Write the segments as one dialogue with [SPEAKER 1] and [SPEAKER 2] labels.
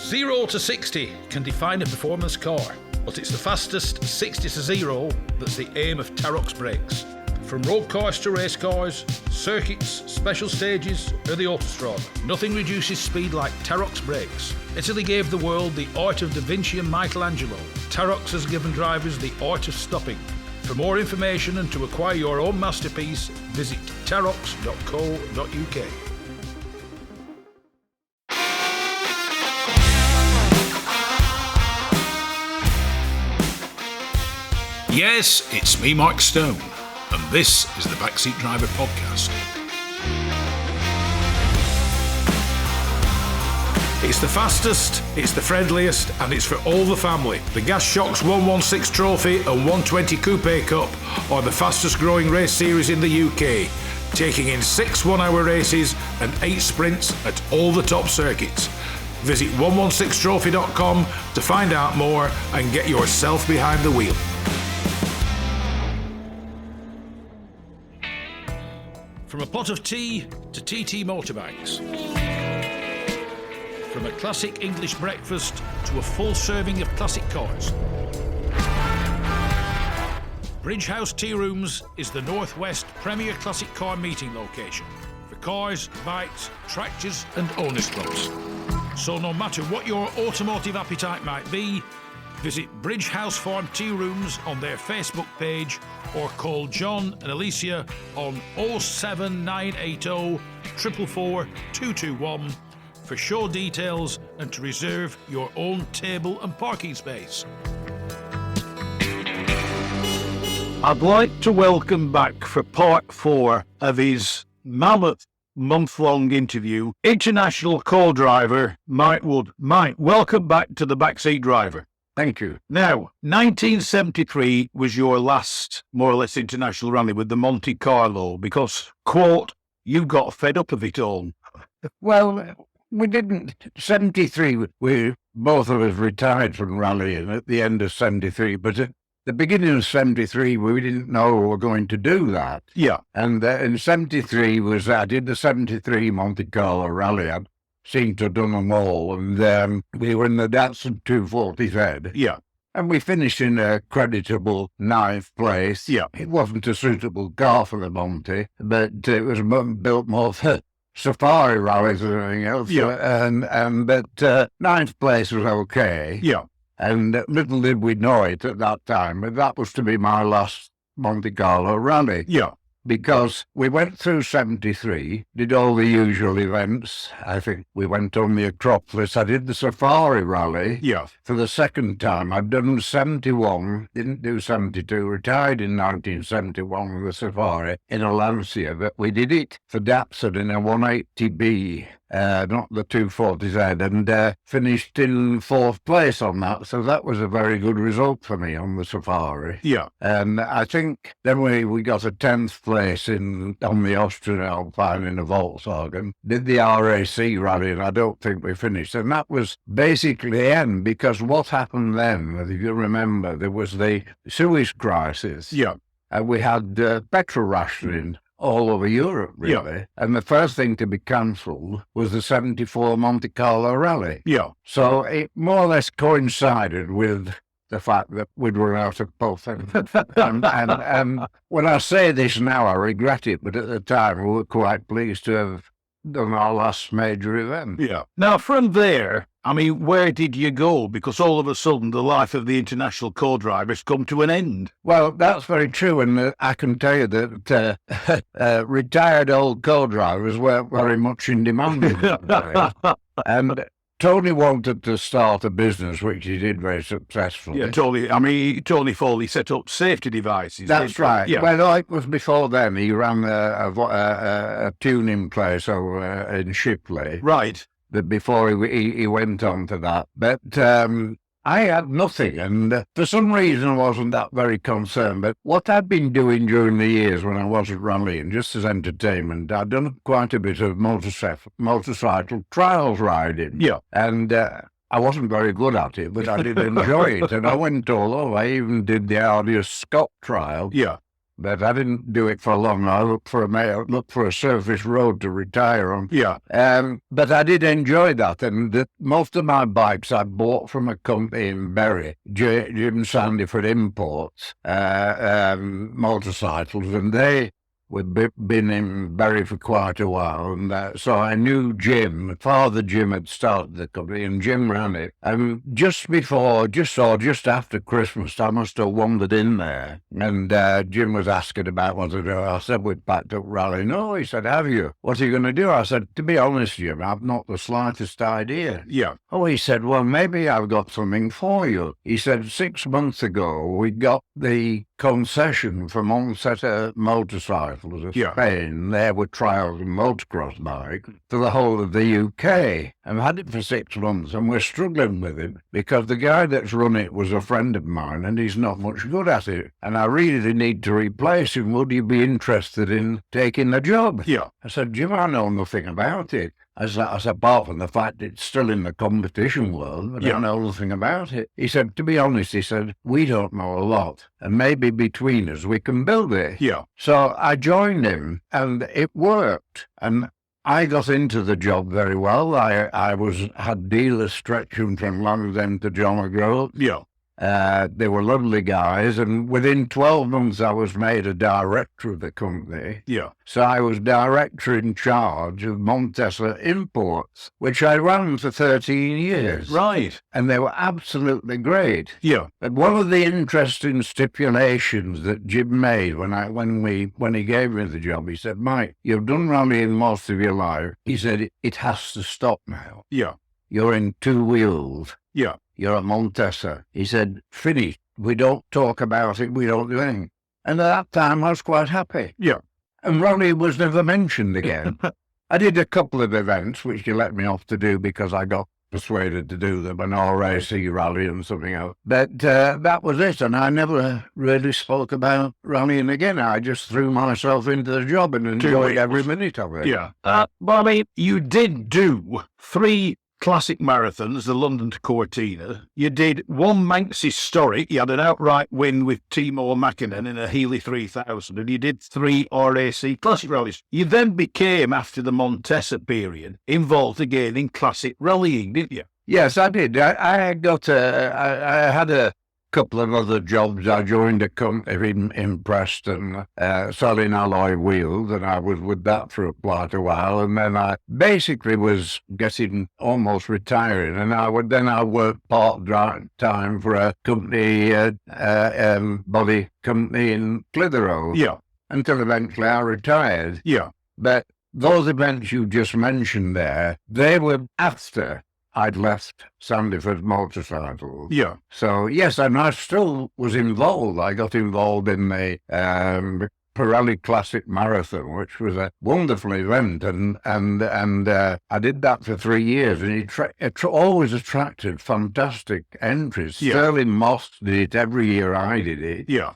[SPEAKER 1] 0 to 60 can define a performance car, but it's the fastest 60 to 0 that's the aim of Tarok's brakes. From road cars to race cars, circuits, special stages, or the autostrada, nothing reduces speed like Tarok's brakes. Italy gave the world the art of Da Vinci and Michelangelo. Tarok's has given drivers the art of stopping. For more information and to acquire your own masterpiece, visit tarox.co.uk. Yes, it's me, Mike Stone, and this is the Backseat Driver Podcast. It's the fastest, it's the friendliest, and it's for all the family. The Gas Shocks 116 Trophy and 120 Coupe Cup are the fastest growing race series in the UK, taking in 6 one-hour races and 8 sprints at all the top circuits. Visit 116trophy.com to find out more and get yourself behind the wheel. From a pot of tea to TT motorbikes. From a classic English breakfast to a full serving of classic cars. Bridge House Tea Rooms is the Northwest premier classic car meeting location for cars, bikes, tractors and owners clubs. So no matter what your automotive appetite might be, visit Bridge House Farm Tea Rooms on their Facebook page or call John and Alicia on 07980 444 221 for show details and to reserve your own table and parking space. I'd like to welcome back for part 4 of his mammoth month-long interview, international co-driver Mike Wood. Mike, welcome back to the Backseat Driver.
[SPEAKER 2] Thank you.
[SPEAKER 1] Now, 1973 was your last, more or less, international rally with the Monte Carlo because, quote, you got fed up of it all.
[SPEAKER 2] Well, we didn't. 73, we both of us retired from rallying at the end of 73, but at the beginning of 73, we didn't know we were going to do that.
[SPEAKER 1] Yeah.
[SPEAKER 2] And in 73 I did the 73 Monte Carlo rally. I seemed to have done them all, and we were in the Datsun 240Z.
[SPEAKER 1] Yeah.
[SPEAKER 2] And we finished in a creditable 9th place.
[SPEAKER 1] Yeah.
[SPEAKER 2] It wasn't a suitable car for the Monte, but it was built more for safari rallies and everything else.
[SPEAKER 1] Yeah.
[SPEAKER 2] But 9th place was okay.
[SPEAKER 1] Yeah.
[SPEAKER 2] And little did we know it at that time, but that was to be my last Monte Carlo rally.
[SPEAKER 1] Yeah.
[SPEAKER 2] Because we went through 73, did all the usual events. I think we went on the Acropolis. I did the safari rally.
[SPEAKER 1] Yeah.
[SPEAKER 2] For the second time. I'd done 71, didn't do 72, retired in 1971 with the safari in a Lancia, but we did it for Datsun in a 180B. Not the 240Z, and finished in 4th place on that. So that was a very good result for me on the safari.
[SPEAKER 1] Yeah.
[SPEAKER 2] And I think then we got a 10th place on the Austrian Alpine in a Volkswagen. Did the RAC rally, and I don't think we finished. And that was basically the end, because what happened then, if you remember, there was the Suez crisis.
[SPEAKER 1] Yeah.
[SPEAKER 2] And we had petrol rationing all over Europe, really.
[SPEAKER 1] Yeah.
[SPEAKER 2] And the first thing to be cancelled was the 74 Monte Carlo rally.
[SPEAKER 1] Yeah.
[SPEAKER 2] So it more or less coincided with the fact that we'd run out of both. And when I say this now, I regret it, but at the time we were quite pleased to have done our last major event.
[SPEAKER 1] Yeah. Now, from there, I mean, where did you go? Because all of a sudden, the life of the international co-driver has come to an end.
[SPEAKER 2] Well, that's very true, and I can tell you that retired old co-drivers weren't very much in demand. And Tony wanted to start a business, which he did very successfully.
[SPEAKER 1] Yeah, Tony. I mean, Tony Foley set up safety devices.
[SPEAKER 2] That's right.
[SPEAKER 1] Yeah.
[SPEAKER 2] Well, it was before then. He ran a tuning place over in Shipley.
[SPEAKER 1] Right.
[SPEAKER 2] Before he went on to that. But I had nothing, and for some reason I wasn't that very concerned. But what I'd been doing during the years when I wasn't rallying, just as entertainment, I'd done quite a bit of motorcycle trials riding.
[SPEAKER 1] Yeah.
[SPEAKER 2] And I wasn't very good at it, but I did enjoy it, and I went all over. I even did the Ardius Scott trial.
[SPEAKER 1] Yeah.
[SPEAKER 2] but I didn't do it for long. I looked for a surface road to retire on.
[SPEAKER 1] Yeah.
[SPEAKER 2] But I did enjoy that, and most of my bikes I bought from a company in Bury, Jim Sandiford Imports, motorcycles, and they we'd been in Bury for quite a while, and so I knew Jim. Father Jim had started the company, and Jim ran it. And just after Christmas, I must have wandered in there, and Jim was asking about what to do. I said, we'd packed up rally. No, he said, have you? What are you going to do? I said, to be honest, Jim, I've not the slightest idea.
[SPEAKER 1] Yeah.
[SPEAKER 2] Oh, he said, well, maybe I've got something for you. He said, 6 months ago, we got the concession for Montesa Motorcycles of Spain. There were trials and motocross bikes for the whole of the UK. I've had it for 6 months, and we're struggling with it because the guy that's run it was a friend of mine, and he's not much good at it. And I really need to replace him. Would you be interested in taking the job?
[SPEAKER 1] Yeah.
[SPEAKER 2] I said, Jim, I know nothing about it. As apart from the fact it's still in the competition world, but I don't know nothing about it. He said, to be honest, he said, we don't know a lot, and maybe between us we can build it.
[SPEAKER 1] Yeah.
[SPEAKER 2] So I joined him, and it worked. And I got into the job very well. I had dealers stretching from London to John O'Groats.
[SPEAKER 1] Yeah.
[SPEAKER 2] They were lovely guys, and within 12 months I was made a director of the company.
[SPEAKER 1] Yeah.
[SPEAKER 2] So I was director in charge of Montesa Imports, which I ran for 13 years.
[SPEAKER 1] Right.
[SPEAKER 2] And they were absolutely great.
[SPEAKER 1] Yeah.
[SPEAKER 2] But one of the interesting stipulations that Jim made when he gave me the job, he said, Mike, you've done rallying most of your life. He said, it has to stop now.
[SPEAKER 1] Yeah.
[SPEAKER 2] You're in two wheels.
[SPEAKER 1] Yeah.
[SPEAKER 2] You're a Montesa. He said, finish. We don't talk about it. We don't do anything. And at that time, I was quite happy.
[SPEAKER 1] Yeah.
[SPEAKER 2] And rally was never mentioned again. I did a couple of events, which you let me off to do because I got persuaded to do them, an RAC rally and something else. But that was it, and I never really spoke about rallying again. I just threw myself into the job and enjoyed every minute of it.
[SPEAKER 1] Yeah. But I mean, you did do 3 classic marathons, the London to Cortina. You did 1 Manx Historic. You had an outright win with Timo Mäkinen in a Healy 3000, and you did 3 RAC classic rallies. You then became, after the Montesa period, involved again in classic rallying, didn't you?
[SPEAKER 2] Yes, I did. I had a couple of other jobs. I joined a company in Preston selling alloy wheels, and I was with that for quite a while, and then I basically was getting almost retiring, and I worked part-time for a company, body company in Clitheroe.
[SPEAKER 1] Yeah.
[SPEAKER 2] Until eventually I retired.
[SPEAKER 1] Yeah.
[SPEAKER 2] But those events you just mentioned there, they were after I'd left Sandiford Motorcycles.
[SPEAKER 1] Yeah.
[SPEAKER 2] So, yes, and I still was involved. I got involved in the Pirelli Classic Marathon, which was a wonderful event, and I did that for 3 years, and it always attracted fantastic entries.
[SPEAKER 1] Yeah.
[SPEAKER 2] Sterling Moss did it every year I did it.
[SPEAKER 1] Yeah.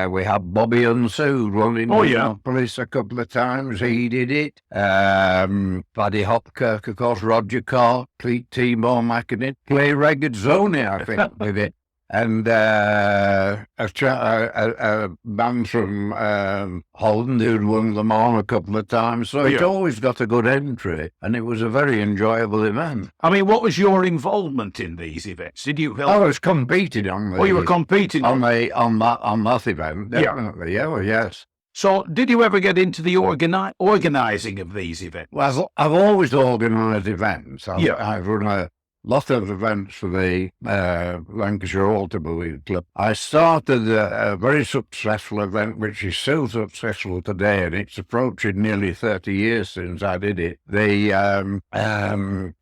[SPEAKER 2] We had Bobby Unsu running Minneapolis a couple of times. He did it. Paddy Hopkirk, of course, Roger Cork, Timo Mäkinen, Clay Regazzoni, I think, did it. And a band from Holland who'd won Le Mans a couple of times. So it always got a good entry, and it was a very enjoyable event.
[SPEAKER 1] I mean, what was your involvement in these events? Did you help?
[SPEAKER 2] I was competing on the...
[SPEAKER 1] Oh, you were competing
[SPEAKER 2] on that event, definitely. Yeah, well, yes.
[SPEAKER 1] So, did you ever get into the organising of these events?
[SPEAKER 2] Well, I've always organised events. I've run a lot of events for the Lancashire Automobile Club. I started a very successful event, which is still successful today, and it's approaching nearly 30 years since I did it. The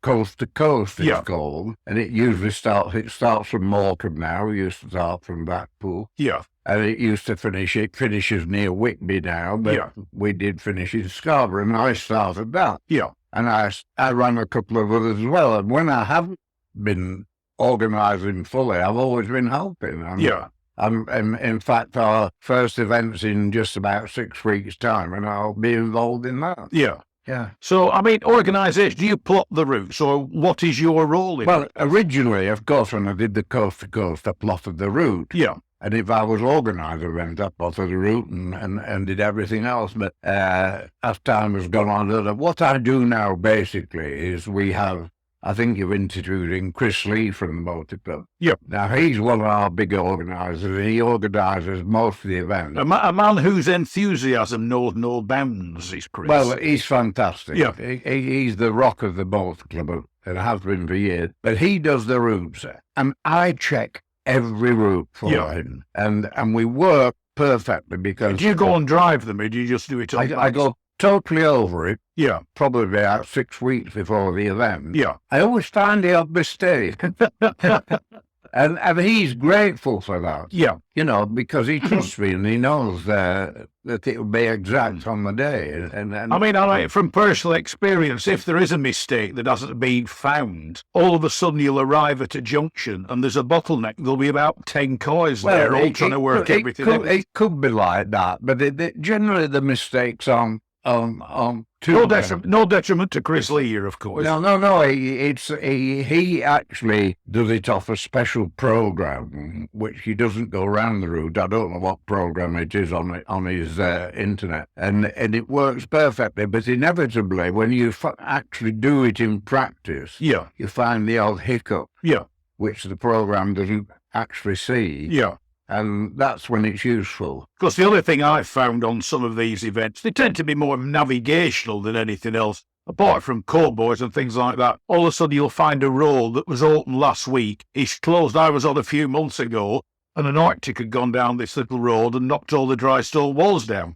[SPEAKER 2] Coast to Coast is called, and it usually starts from Morecambe now. It used to start from Blackpool.
[SPEAKER 1] Yeah.
[SPEAKER 2] And it finishes near Whitby now, but we did finish in Scarborough, and I started that. Yeah. And I ran a couple of others as well. And when I haven't been organising fully, I've always been helping. In fact, our first event's in just about 6 weeks' time, and I'll be involved in that. Yeah. Yeah.
[SPEAKER 1] So, I mean, organisation, do you plot the routes, or what is your role in it?
[SPEAKER 2] Well, originally, of course, when I did the Coast to Coast, I plotted the route.
[SPEAKER 1] Yeah.
[SPEAKER 2] And if I was organiser, I went up onto the route and did everything else. But as time has gone on, what I do now basically is we have, I think you're introducing Chris Lee from the Motor Club.
[SPEAKER 1] Yep.
[SPEAKER 2] Now, he's one of our bigger organisers, and he organises most of the events.
[SPEAKER 1] A man whose enthusiasm knows no bounds is Chris.
[SPEAKER 2] Well, he's fantastic.
[SPEAKER 1] Yeah.
[SPEAKER 2] He's the rock of the Motor Club, and has been for years. But he does the routes, and I check every route for him. And we work perfectly because...
[SPEAKER 1] Do you go and drive them, or do you just do it on
[SPEAKER 2] I go totally over it.
[SPEAKER 1] Yeah.
[SPEAKER 2] Probably about 6 weeks before the event.
[SPEAKER 1] Yeah.
[SPEAKER 2] I always find the odd mistake. and he's grateful for that.
[SPEAKER 1] Yeah.
[SPEAKER 2] You know, because he trusts me and he knows that it'll be exact on the day. And
[SPEAKER 1] I mean, from personal experience, if there is a mistake that hasn't been found, all of a sudden you'll arrive at a junction and there's a bottleneck. There'll be about 10 cars there all trying to work everything out.
[SPEAKER 2] It could be like that, but generally the mistakes on
[SPEAKER 1] no detriment to Chris Lee here, of course.
[SPEAKER 2] No. He actually does it off a special program, which he doesn't go around the route. I don't know what program it is on his internet, and it works perfectly. But inevitably, when you actually do it in practice,
[SPEAKER 1] you
[SPEAKER 2] find the odd hiccup, which the program doesn't actually see.
[SPEAKER 1] Yeah.
[SPEAKER 2] And that's when it's useful.
[SPEAKER 1] Because the other thing I've found on some of these events, they tend to be more navigational than anything else. Apart from cowboys and things like that, all of a sudden you'll find a road that was open last week. It's closed. I was on a few months ago, and an Arctic had gone down this little road and knocked all the dry stone walls down.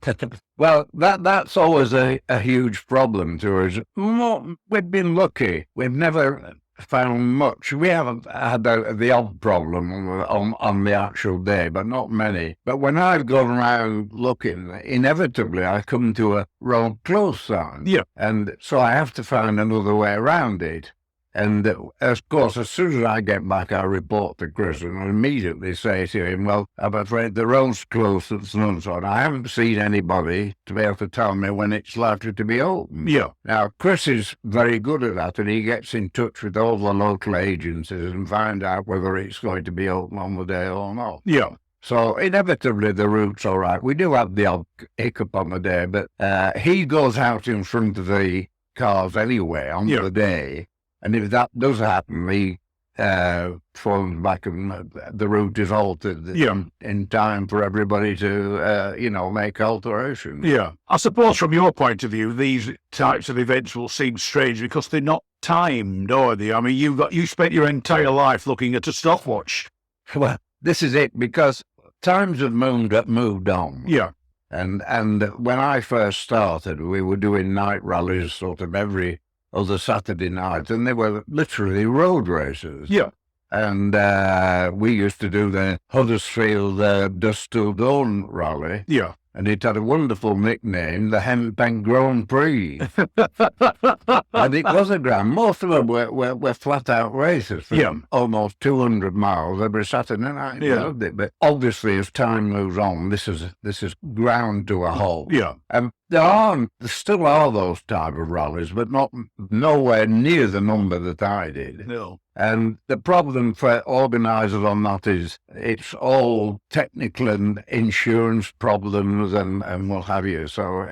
[SPEAKER 2] Well, that's always a huge problem to us. We've been lucky. We've never found much. We haven't had the odd problem on the actual day, but not many. But when I've gone around looking, inevitably I come to a road closed sign.
[SPEAKER 1] Yeah.
[SPEAKER 2] And so I have to find another way around it. And of course, as soon as I get back, I report to Chris and I immediately say to him, well, I'm afraid the road's closed at so and so. And I haven't seen anybody to be able to tell me when it's likely to be open.
[SPEAKER 1] Yeah.
[SPEAKER 2] Now, Chris is very good at that, and he gets in touch with all the local agencies and find out whether it's going to be open on the day or not.
[SPEAKER 1] Yeah.
[SPEAKER 2] So inevitably the route's all right. We do have the odd hiccup on the day, but he goes out in front of the cars anyway on the day. And if that does happen, he phones back and the route is altered in time for everybody to, make alterations.
[SPEAKER 1] Yeah. I suppose from your point of view, these types of events will seem strange because they're not timed, are they? I mean, you spent your entire life looking at a stopwatch.
[SPEAKER 2] Well, this is it, because times have moved on.
[SPEAKER 1] Yeah.
[SPEAKER 2] And when I first started, we were doing night rallies sort of every other Saturday night, and they were literally road races.
[SPEAKER 1] Yeah.
[SPEAKER 2] And we used to do the Huddersfield Dusk Till Dawn rally.
[SPEAKER 1] Yeah.
[SPEAKER 2] And it had a wonderful nickname, the Hempen Grand Prix. And it was a grand. Most of them were flat-out races for almost 200 miles every Saturday night.
[SPEAKER 1] Yeah.
[SPEAKER 2] Loved it. But obviously, as time moves on, this is ground to a halt.
[SPEAKER 1] Yeah.
[SPEAKER 2] There still are those type of rallies, but nowhere near the number that I did.
[SPEAKER 1] No.
[SPEAKER 2] And the problem for organisers on that is it's all technical and insurance problems and what have you. So,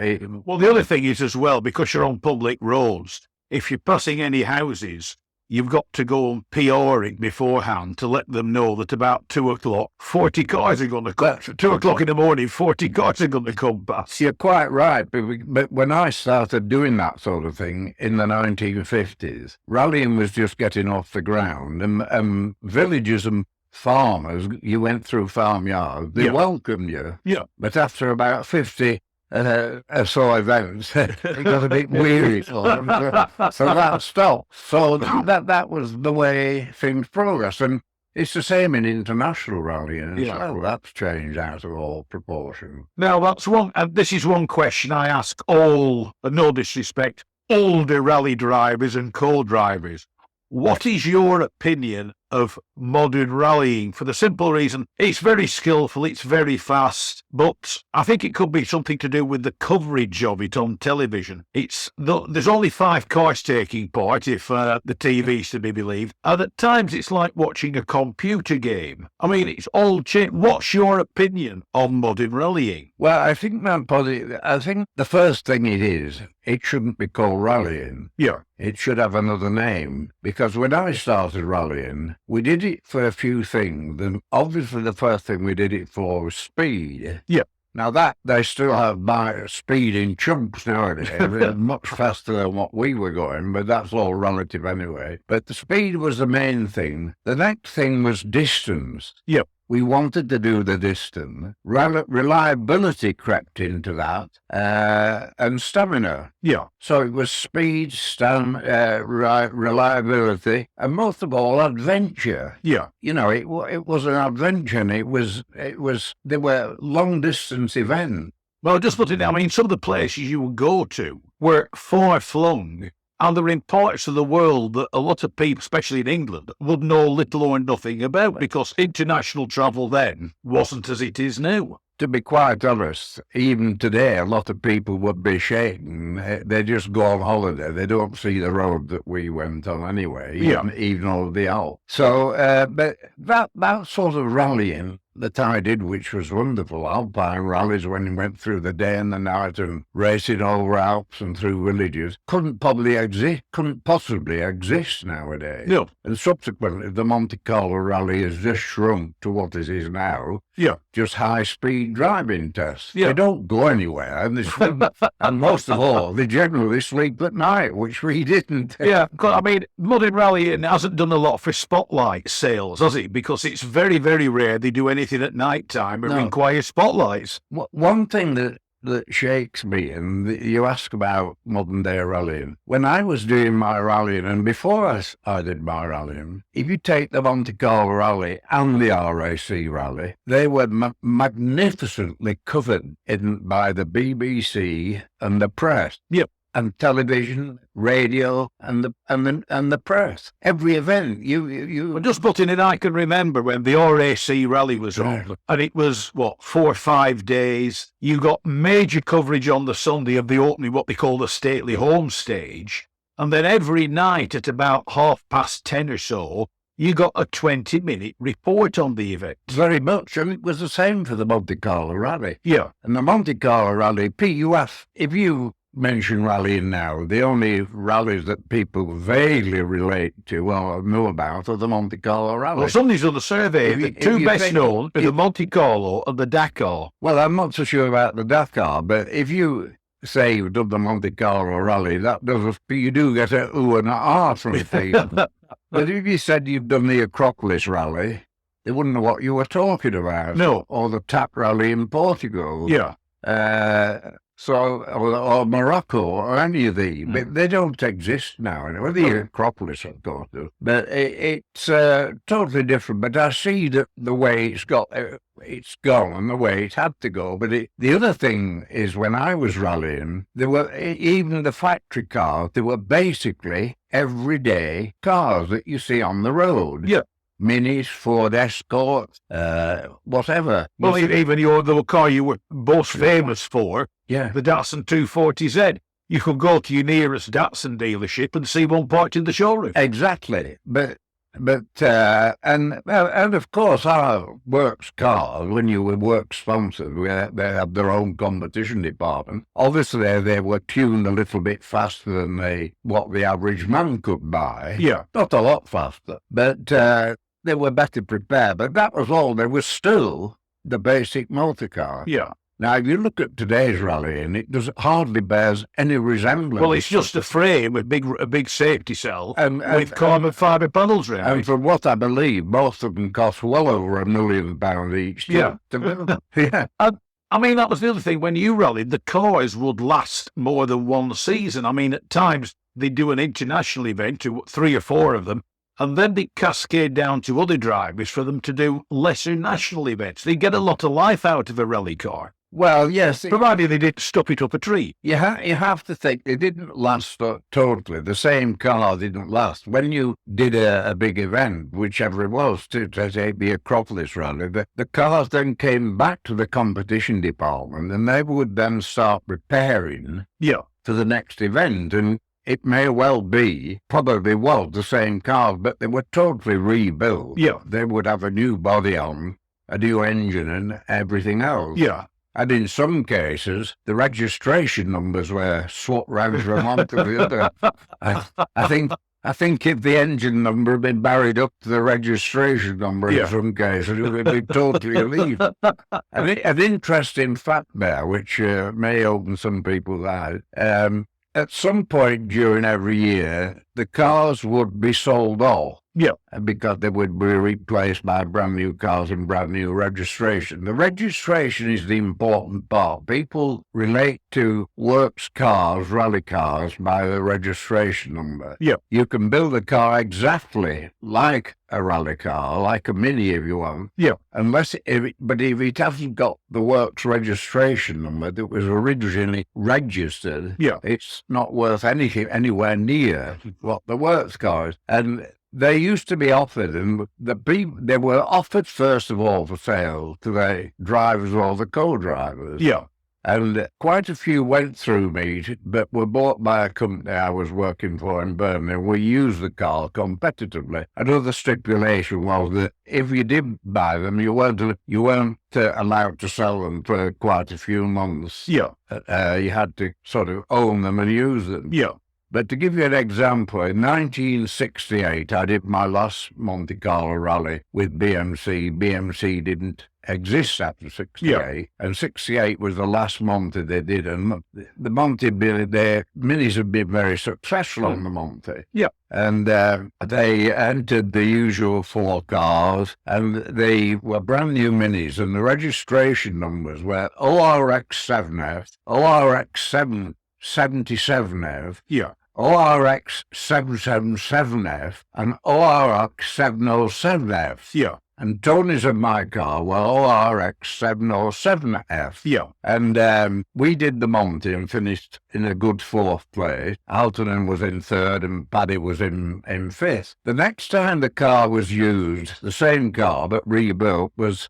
[SPEAKER 1] well, the other thing is as well, because you're on public roads, if you're passing any houses, you've got to go and PR it beforehand to let them know that about 2 o'clock, 40 cars are going to come. 2 o'clock in the morning, 40 cars are going to come past.
[SPEAKER 2] You're quite right. But when I started doing that sort of thing in the 1950s, rallying was just getting off the ground, and villages and farmers, you went through farmyards, they welcomed you.
[SPEAKER 1] Yeah.
[SPEAKER 2] But after about 50 so events, it got a bit weary, so that stopped. So that was the way things progressed, and it's the same in international rallying as well. That's changed out of all proportion.
[SPEAKER 1] Now that's one, and this is one question I ask all, no disrespect, older rally drivers and co-drivers. What is your opinion of modern rallying for the simple reason it's very skillful, it's very fast, but I think it could be something to do with the coverage of it on television. There's only 5 cars taking part, if the TV's to be believed, and at times it's like watching a computer game. I mean, it's all changed. What's your opinion on modern rallying?
[SPEAKER 2] Well, I think the first thing it shouldn't be called rallying.
[SPEAKER 1] Yeah.
[SPEAKER 2] It should have another name, because when I started rallying, we did it for a few things. And obviously the first thing we did it for was speed.
[SPEAKER 1] Yeah.
[SPEAKER 2] Now that they still have my speed in chunks nowadays. They're much faster than what we were going, but that's all relative anyway. But the speed was the main thing. The next thing was distance.
[SPEAKER 1] Yeah.
[SPEAKER 2] We wanted to do the distance. Reliability crept into that, and stamina.
[SPEAKER 1] Yeah.
[SPEAKER 2] So it was speed, reliability, and most of all, adventure.
[SPEAKER 1] Yeah.
[SPEAKER 2] You know, it was an adventure, and they were long-distance events.
[SPEAKER 1] Well, just put it, I mean, some of the places you would go to were far-flung, and they're in parts of the world that a lot of people, especially in England, would know little or nothing about, because international travel then wasn't as it is now.
[SPEAKER 2] To be quite honest, even today, a lot of people would be shaken. They just go on holiday. They don't see the road that we went on anyway, even over the Alps. So, but that sort of rallying that I did, which was wonderful, Alpine rallies when you went through the day and the night and racing over Alps and through villages, couldn't possibly exist nowadays.
[SPEAKER 1] No.
[SPEAKER 2] And subsequently, the Monte Carlo rally has just shrunk to what it is now.
[SPEAKER 1] Yeah.
[SPEAKER 2] Just high-speed driving tests.
[SPEAKER 1] Yeah.
[SPEAKER 2] They don't go anywhere, and and most of all, they generally sleep at night, which we didn't.
[SPEAKER 1] Yeah, I mean, modern rallying hasn't done a lot for spotlight sales, has it? Because it's very, very rare they do anything at night time and require spotlights.
[SPEAKER 2] One thing that shakes me, and you ask about modern day rallying. When I was doing my rallying, and before I did my rallying, if you take the Monte Carlo rally and the RAC rally, they were magnificently covered by the BBC and the press.
[SPEAKER 1] Yep.
[SPEAKER 2] And television, radio, and the press. Every event,
[SPEAKER 1] Well, just putting it, I can remember when the RAC rally was on, and it was, 4 or 5 days. You got major coverage on the Sunday of the opening, what they call the stately home stage. And then every night at about 10:30 or so, you got a 20-minute report on the event.
[SPEAKER 2] Very much, and it was the same for the Monte Carlo rally.
[SPEAKER 1] Yeah.
[SPEAKER 2] And the Monte Carlo rally, if you mention rallying now, the only rallies that people vaguely relate to or know about are the Monte Carlo rally.
[SPEAKER 1] Well, somebody's done a survey. The two best known are the Monte Carlo and the Dakar.
[SPEAKER 2] Well, I'm not so sure about the Dakar, but if you say you've done the Monte Carlo rally, you do get a ooh and a ah from people. But if you said you've done the Acropolis rally, they wouldn't know what you were talking about.
[SPEAKER 1] No.
[SPEAKER 2] Or the TAP rally in Portugal.
[SPEAKER 1] Yeah.
[SPEAKER 2] Or Morocco, or any of these, but they don't exist now. Anyway, the Acropolis, of course, do. But it's totally different. But I see that the way it's gone and the way it had to go. But the other thing is, when I was rallying, there were even the factory cars. They were basically everyday cars that you see on the road.
[SPEAKER 1] Yeah.
[SPEAKER 2] Minis, Ford Escort, whatever.
[SPEAKER 1] Well, even the car you were most famous for, the Datsun 240Z. You could go to your nearest Datsun dealership and see one parked in the showroom.
[SPEAKER 2] Exactly. And of course, our works cars, when you were work sponsored, they had their own competition department. Obviously, they were tuned a little bit faster than what the average man could buy.
[SPEAKER 1] Yeah.
[SPEAKER 2] Not a lot faster, but they were better prepared. But that was all. There was still the basic motor car.
[SPEAKER 1] Yeah.
[SPEAKER 2] Now, if you look at today's rally, and it hardly bears any resemblance.
[SPEAKER 1] Well, it's just a frame with a big safety cell with carbon fibre panels around.
[SPEAKER 2] And from what I believe, most of them cost well over £1 million each.
[SPEAKER 1] Yeah.
[SPEAKER 2] Yeah.
[SPEAKER 1] I mean, that was the other thing. When you rallied, the cars would last more than one season. I mean, at times, they'd do an international event, 3 or 4 of them, and then they cascade down to other drivers for them to do lesser national events. They get a lot of life out of a rally car.
[SPEAKER 2] Well, yes,
[SPEAKER 1] Provided they didn't stop it up a tree.
[SPEAKER 2] you have to think it didn't last totally. The same car didn't last. When you did a big event, whichever it was, to take the Acropolis rally, the cars then came back to the competition department, and they would then start preparing for the next event. And it may well be, probably was the same cars, but they were totally rebuilt.
[SPEAKER 1] Yeah.
[SPEAKER 2] They would have a new body on, a new engine, and everything else.
[SPEAKER 1] Yeah.
[SPEAKER 2] And in some cases, the registration numbers were swapped round from one to the other. I think if the engine number had been buried up to the registration number in some cases, it would be totally elite. An interesting fact there, which may open some people's eyes. At some point during every year, the cars would be sold off.
[SPEAKER 1] Yeah.
[SPEAKER 2] Because they would be replaced by brand new cars and brand new registration. The registration is the important part. People relate to works cars, rally cars, by the registration number.
[SPEAKER 1] Yeah.
[SPEAKER 2] You can build a car exactly like a rally car, like a Mini if you want.
[SPEAKER 1] Yeah.
[SPEAKER 2] But if it hasn't got the works registration number that was originally registered, it's not worth anything anywhere near what the works car is. And they used to be offered, and they were offered first of all for sale to the drivers or the co-drivers.
[SPEAKER 1] Yeah.
[SPEAKER 2] And quite a few went through me, but were bought by a company I was working for in Birmingham. We used the car competitively. Another stipulation was that if you did buy them, you weren't allowed to sell them for quite a few months.
[SPEAKER 1] Yeah.
[SPEAKER 2] You had to sort of own them and use them.
[SPEAKER 1] Yeah.
[SPEAKER 2] But to give you an example, in 1968, I did my last Monte Carlo rally with BMC. BMC didn't exist after 68, and 68 was the last Monte they did. And the Monte, their minis have been very successful on the Monte.
[SPEAKER 1] Yeah.
[SPEAKER 2] And they entered the usual 4 cars, and they were brand new minis, and the registration numbers were ORX7F, ORX777F, ORX 777F, and ORX 707F.
[SPEAKER 1] Yeah.
[SPEAKER 2] And Tony's and my car were ORX 707F.
[SPEAKER 1] Yeah.
[SPEAKER 2] And we did the Monte and finished in a good 4th place. Altonen was in 3rd and Paddy was in 5th. The next time the car was used, the same car but rebuilt, was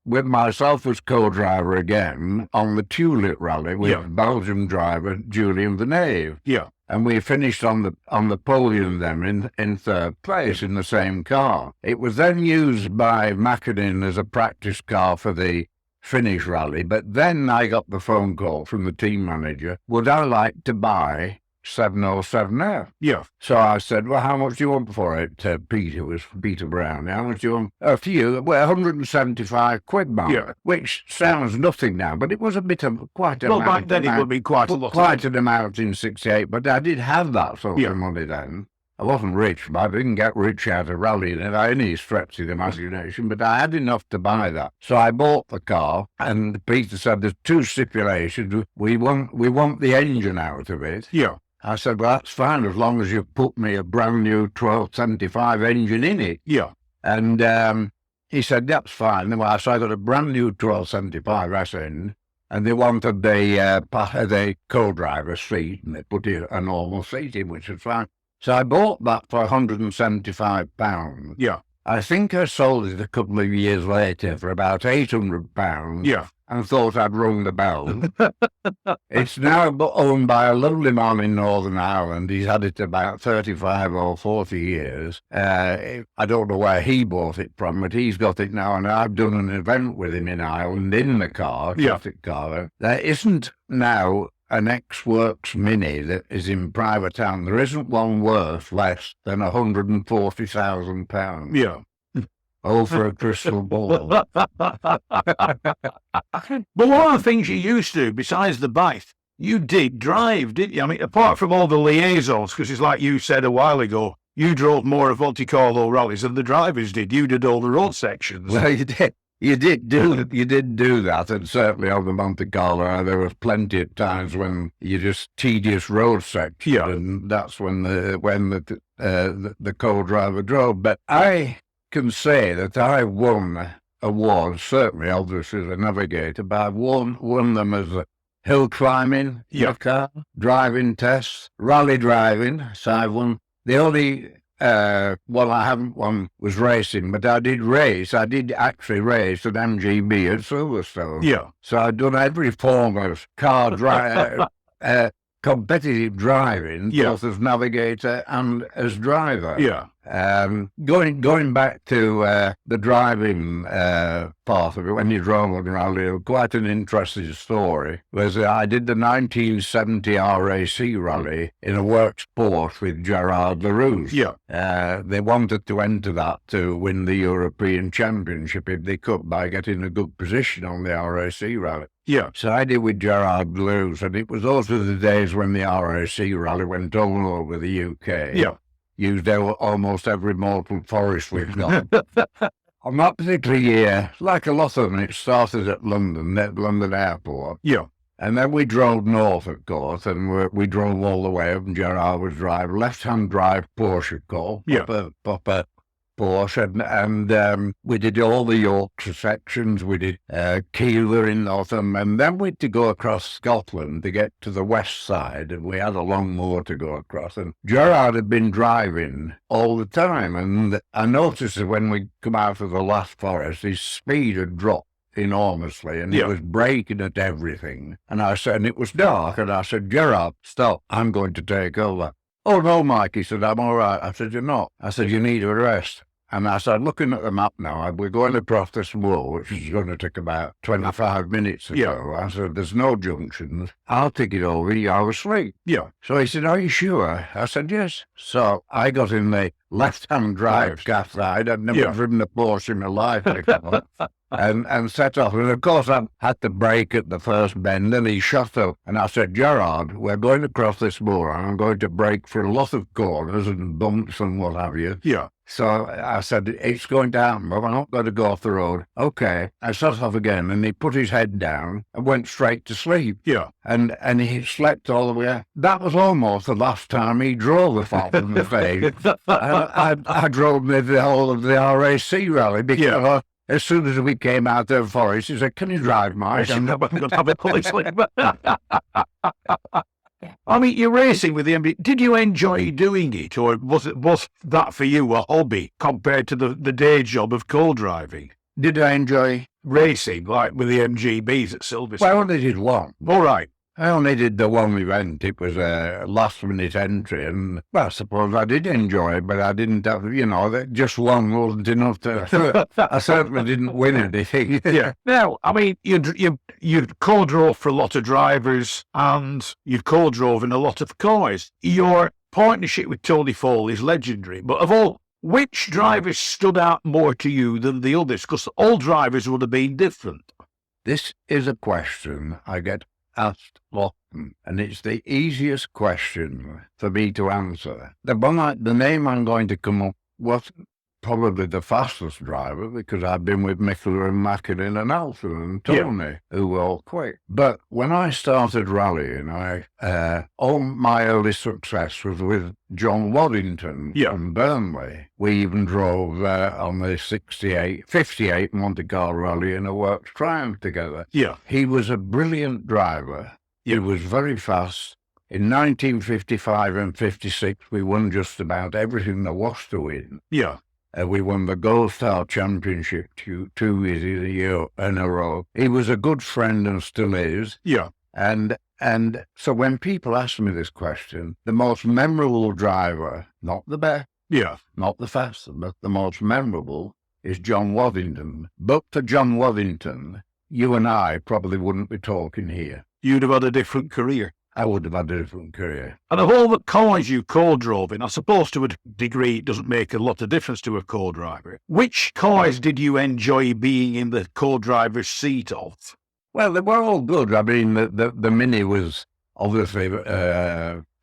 [SPEAKER 2] with myself as co-driver again on the Tulip rally with Belgian driver Julian Venave.
[SPEAKER 1] Yeah.
[SPEAKER 2] And we finished on the podium then in 3rd place in the same car. It was then used by Mackinnon as a practice car for the finish rally, but then I got the phone call from the team manager, would I like to buy 707F?
[SPEAKER 1] Yeah.
[SPEAKER 2] So I said, well, how much do you want for it? Peter was Peter Brown. How much do you want? A few, well, 175 quid, man, which sounds nothing now, but it was a bit of quite an amount.
[SPEAKER 1] Well, back then it would be quite a lot.
[SPEAKER 2] Quite an amount in 68, but I did have that sort of money then. I wasn't rich, but I didn't get rich out of rallying by any stretch of the imagination, but I had enough to buy that. So I bought the car, and Peter said, there's 2 stipulations. We want the engine out of it.
[SPEAKER 1] Yeah.
[SPEAKER 2] I said, well, that's fine, as long as you put me a brand new 1275 engine in it.
[SPEAKER 1] Yeah.
[SPEAKER 2] And he said, that's fine. So I got a brand new 1275 S-end, and they wanted the co-driver seat, and they put a normal seat in, which was fine. So I bought that for £175.
[SPEAKER 1] Yeah.
[SPEAKER 2] I think I sold it a couple of years later for about £800.
[SPEAKER 1] Yeah.
[SPEAKER 2] And thought I'd rung the bell. It's now owned by a lovely man in Northern Ireland. He's had it about 35 or 40 years. I don't know where he bought it from, but he's got it now, and I've done an event with him in Ireland in the car, classic car. There isn't now an ex-works Mini that is in private hand. There isn't one worth less than £140,000.
[SPEAKER 1] Yeah.
[SPEAKER 2] Oh, for a crystal ball.
[SPEAKER 1] But one of the things you used to, besides the bike, you did drive, didn't you? I mean, apart from all the liaisons, because it's like you said a while ago, you drove more of Monte Carlo rallies than the drivers did. You did all the road sections.
[SPEAKER 2] Well, you did. You did do that, and certainly on the Monte Carlo, there was plenty of times when you just tedious road section, and that's when the co-driver drove. But I can say that I won awards, certainly, obviously, as a navigator, but I've won them as a hill climbing in a car, driving tests, rally driving. So I've won. The only one I haven't won was racing, but I did race. I did actually race an MGB at Silverstone.
[SPEAKER 3] Yeah.
[SPEAKER 2] So I've done every form of car competitive driving, both as navigator and as driver.
[SPEAKER 3] Yeah.
[SPEAKER 2] Going back to the driving part of it, when you drove on rally, quite an interesting story was I did the 1970 RAC rally in a work sport with Gerard Leroux.
[SPEAKER 3] Yeah.
[SPEAKER 2] They wanted to enter that to win the European Championship if they could by getting a good position on the RAC rally.
[SPEAKER 3] Yeah.
[SPEAKER 2] So I did with Gerard Leroux, and it was also the days when the RAC rally went all over the UK.
[SPEAKER 3] Yeah.
[SPEAKER 2] Used almost every mortal forest we've got. On that particular year, like a lot of them, it started at London Airport.
[SPEAKER 3] Yeah.
[SPEAKER 2] And then we drove north, of course, and we drove all the way up, and Gerard was driving left-hand drive Porsche car, proper Porsche, and we did all the Yorkshire sections. We did Keeler in Northam, and then we had to go across Scotland to get to the west side, and we had a long moor to go across. And Gerard had been driving all the time, and I noticed that when we come out of the last forest, his speed had dropped enormously, and he was braking at everything. And I said, and it was dark, and I said, Gerard, stop, I'm going to take over. Oh, no, Mike, he said, I'm all right. I said, you're not. I said, you need a rest. And I said, looking at the map now, we're going across this moor, which is going to take about 25 minutes or so. I said, there's no junctions. I'll take it over. You're asleep.
[SPEAKER 3] Yeah.
[SPEAKER 2] So he said, are you sure? I said, yes. So I got in the left-hand drive gaff ride. I'd never driven a Porsche in my life before. And set off. And of course, I had to brake at the first bend, and he shut up. And I said, Gerard, we're going across this moor, and I'm going to brake for a lot of corners and bumps and what have you.
[SPEAKER 3] Yeah.
[SPEAKER 2] So I said, it's going to happen, but I'm not going to go off the road. Okay. I shut off again, and he put his head down and went straight to sleep.
[SPEAKER 3] Yeah.
[SPEAKER 2] And he slept all the way. That was almost the last time he drove a far from the face. I drove nearly the whole of the RAC rally because as soon as we came out of the forest, he said, can you drive, Mike?
[SPEAKER 3] I'm going to have a fully sleep. I mean, you're racing with the MB. Did you enjoy doing it, or was that for you a hobby compared to the day job of co-driving?
[SPEAKER 2] Did I enjoy
[SPEAKER 3] racing, like with the MGBs at Silverstone?
[SPEAKER 2] Well, I only did one.
[SPEAKER 3] All right.
[SPEAKER 2] I only did the one event. It was a last-minute entry, and well, I suppose I did enjoy it, but I didn't have, just one wasn't enough to... I certainly didn't win anything.
[SPEAKER 3] Yeah. Now, I mean, you co-drove for a lot of drivers, and you co-drove in a lot of cars. Your partnership with Tony Fall is legendary, but of all, which drivers stood out more to you than the others? Because all drivers would have been different.
[SPEAKER 2] This is a question I get asked often, and it's the easiest question for me to answer. The name I'm going to come up wasn't probably the fastest driver, because I've been with Mickler and Macklin and Alton and Tony, who were all quick. But when I started rallying, all my early success was with John Waddington from Burnley. We even drove on the 58 Monte Carlo rally in a Works Triumph together.
[SPEAKER 3] Yeah.
[SPEAKER 2] He was a brilliant driver. He was very fast. In 1955 and 56, we won just about everything there was to win.
[SPEAKER 3] Yeah.
[SPEAKER 2] We won the Gold Star Championship two years in a row. He was a good friend and still is.
[SPEAKER 3] Yeah.
[SPEAKER 2] And so when people ask me this question, the most memorable driver, not the best, not the fastest, but the most memorable, is John Waddington. But for John Waddington, you and I probably wouldn't be talking here.
[SPEAKER 3] You'd have had a different career.
[SPEAKER 2] I would have had a different career.
[SPEAKER 3] And of all the cars you co-drove in, I suppose to a degree it doesn't make a lot of difference to a co-driver. Which cars did you enjoy being in the co-driver's seat of?
[SPEAKER 2] Well, they were all good. I mean, the Mini was obviously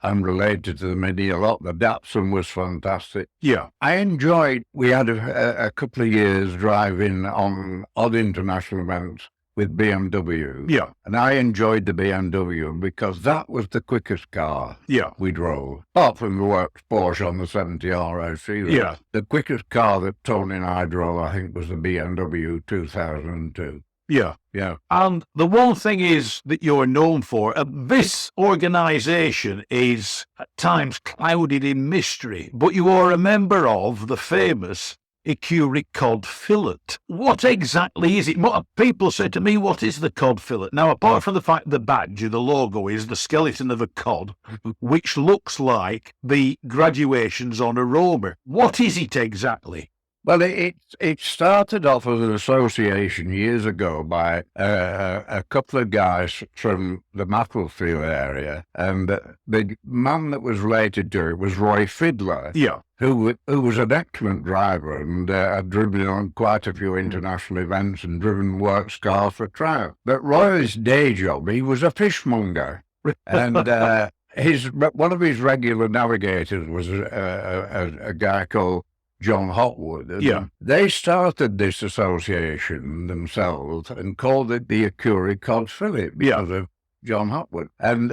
[SPEAKER 2] unrelated to the Mini a lot. The Datsun was fantastic.
[SPEAKER 3] Yeah.
[SPEAKER 2] I enjoyed, we had a couple of years driving on odd international events. with BMW.
[SPEAKER 3] Yeah.
[SPEAKER 2] And I enjoyed the BMW because that was the quickest car we drove. Apart from the works Porsche on the 70 ROC.
[SPEAKER 3] Yeah.
[SPEAKER 2] The quickest car that Tony and I drove, I think, was the BMW 2002.
[SPEAKER 3] Yeah.
[SPEAKER 2] Yeah.
[SPEAKER 3] And the one thing is that you're known for, this organisation is at times clouded in mystery, but you are a member of the famous Ecurie Cod Fillet. What exactly is it? People say to me, what is the cod fillet? Now, apart from the fact the badge, the logo is the skeleton of a cod, which looks like the graduations on a roamer. What is it exactly?
[SPEAKER 2] Well, it started off as an association years ago by a couple of guys from the Macclesfield area, and the man that was related to it was Roy Fiddler, who was an excellent driver and had driven on quite a few international events and driven works cars for trout. But Roy's day job, he was a fishmonger, and one of his regular navigators was a guy called John Hotwood. And they started this association themselves and called it the Ecurie Cod Fillet because of John Hotwood. And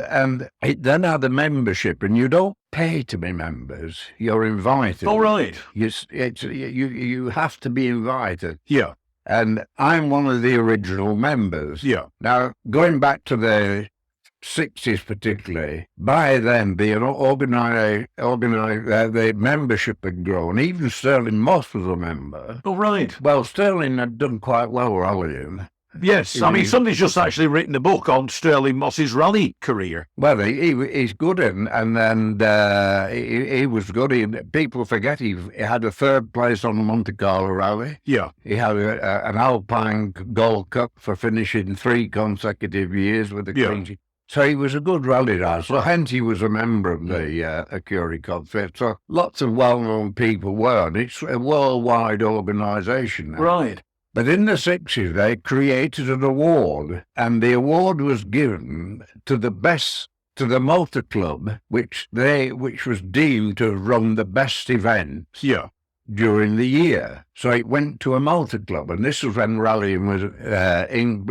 [SPEAKER 2] it then had a membership, and you don't pay to be members. You're invited.
[SPEAKER 3] Oh, right.
[SPEAKER 2] You have to be invited.
[SPEAKER 3] Yeah.
[SPEAKER 2] And I'm one of the original members.
[SPEAKER 3] Yeah.
[SPEAKER 2] Now, going back to the 60s particularly, by then the the membership had grown. Even Sterling Moss was a member.
[SPEAKER 3] Oh, right.
[SPEAKER 2] Well, Sterling had done quite well rallying.
[SPEAKER 3] Yes, I mean, somebody's just actually written a book on Sterling Moss's rally career.
[SPEAKER 2] Well, he's good, and he was good. People forget he had a third place on the Monte Carlo rally.
[SPEAKER 3] Yeah.
[SPEAKER 2] He had an Alpine Gold Cup for finishing 3 consecutive years with the clean sheet. So he was a good rally driver. So hence he was a member of the Ecurie Cod Fillet. So lots of well-known people were, and it's a worldwide organisation now.
[SPEAKER 3] Right.
[SPEAKER 2] But in the 60s, they created an award, and the award was given to the Motor Club, which was deemed to run the best events during the year. So it went to a motor club, and this was when rallying was in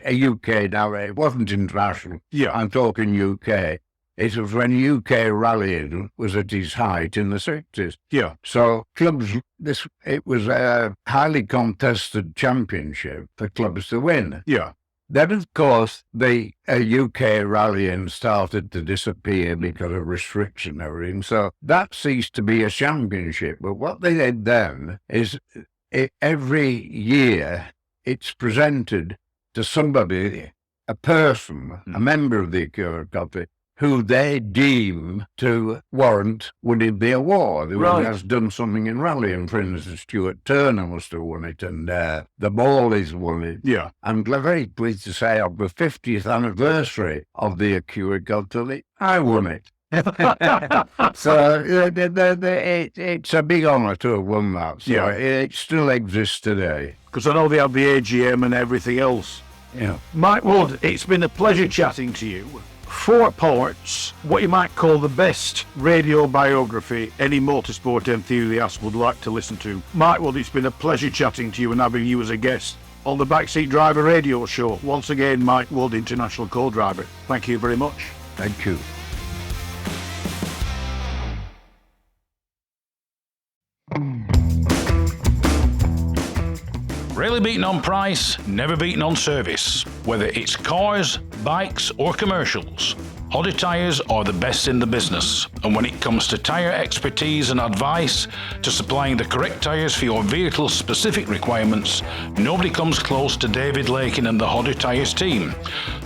[SPEAKER 2] UK now. It wasn't international.
[SPEAKER 3] Yeah.
[SPEAKER 2] I'm talking UK. It was when UK rallying was at its height in the 60s.
[SPEAKER 3] Yeah.
[SPEAKER 2] So clubs, it was a highly contested championship for clubs to win.
[SPEAKER 3] Yeah.
[SPEAKER 2] Then, of course, the UK rallying started to disappear because of restriction and everything. So that ceased to be a championship. But what they did then is every year it's presented to somebody, a person, a member of the Ecurie Cod Fillet, who they deem to warrant winning the award, who has done something in rallying. For instance, Stuart Turner must have won it, and the Morleys won it. Yeah. I'm very pleased to say on the 50th anniversary of the Ecurie Cod Fillet, I won it. So it's a big honour to have won that. So it still exists today.
[SPEAKER 3] Because I know they have the AGM and everything else.
[SPEAKER 2] Yeah.
[SPEAKER 3] Mike Wood, it's been a pleasure chatting to you. 4 parts, what you might call the best radio biography any motorsport enthusiast would like to listen to. Mike Wood, it's been a pleasure chatting to you and having you as a guest on the Backseat Driver radio show. Once again, Mike Wood, International Co-Driver. Thank you very much.
[SPEAKER 2] Thank you.
[SPEAKER 1] Rarely beaten on price, never beaten on service. Whether it's cars, bikes or commercials, Hodder Tyres are the best in the business. And when it comes to tyre expertise and advice to supplying the correct tyres for your vehicle's specific requirements, nobody comes close to David Lakin and the Hodder Tyres team.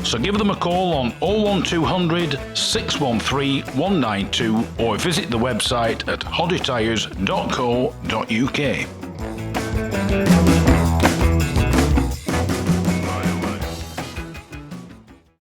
[SPEAKER 1] So give them a call on 01200 613 192 or visit the website at hoddertyres.co.uk.